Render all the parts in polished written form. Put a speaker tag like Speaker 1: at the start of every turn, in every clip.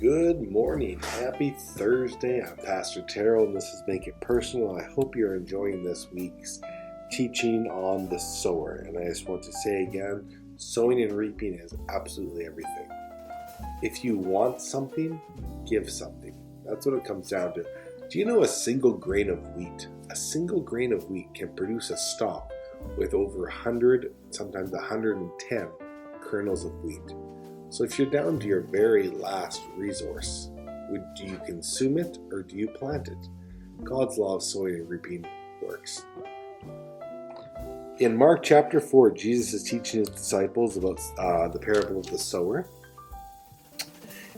Speaker 1: Good morning. Happy Thursday. I'm Pastor Terrell and this is Make It Personal. I hope you're enjoying this week's teaching on the sower. And I just want to say again, sowing and reaping is absolutely everything. If you want something, give something. That's what it comes down to. Do you know a single grain of wheat? A single grain of wheat can produce a stalk with over 100, sometimes 110 kernels of wheat. So if you're down to your very last resource, do you consume it or do you plant it? God's law of sowing and reaping works. In Mark chapter 4, Jesus is teaching his disciples about the parable of the sower.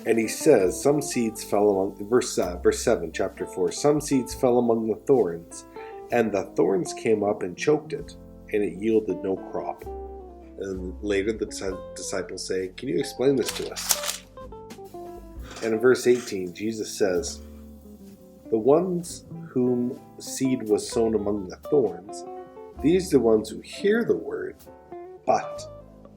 Speaker 1: And he says, some seeds fell among, verse 7, chapter 4, some seeds fell among the thorns, and the thorns came up and choked it, and it yielded no crop. And later the disciples say, can you explain this to us? And in verse 18, Jesus says, the ones whom seed was sown among the thorns, these are the ones who hear the word, but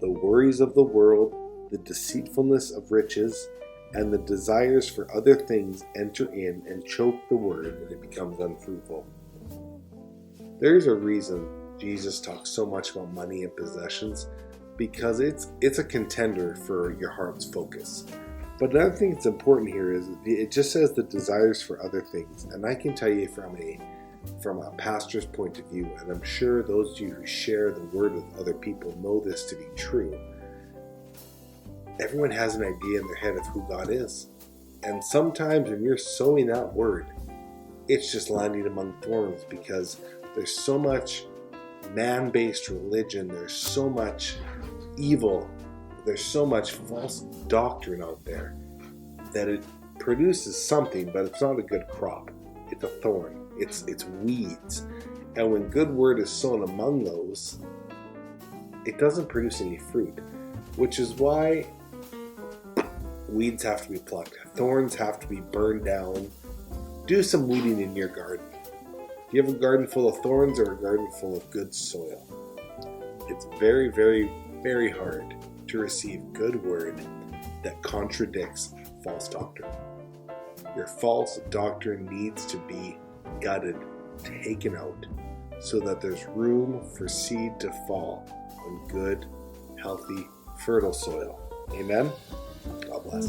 Speaker 1: the worries of the world, the deceitfulness of riches, and the desires for other things enter in and choke the word, and it becomes unfruitful. There's a reason Jesus talks so much about money and possessions, because it's a contender for your heart's focus. But another thing that's important here is it just says the desires for other things. And I can tell you from a pastor's point of view, and I'm sure those of you who share the word with other people know this to be true, everyone has an idea in their head of who God is. And sometimes when you're sowing that word, it's just landing among thorns because there's so much man-based religion, there's so much evil, there's so much false doctrine out there that it produces something, but it's not a good crop. It's a thorn. It's weeds. And when good word is sown among those, it doesn't produce any fruit, which is why weeds have to be plucked. Thorns have to be burned down. Do some weeding in your garden. Do you have a garden full of thorns or a garden full of good soil? It's very, very, very hard to receive good word that contradicts false doctrine. Your false doctrine needs to be gutted, taken out, so that there's room for seed to fall on good, healthy, fertile soil. Amen? God bless.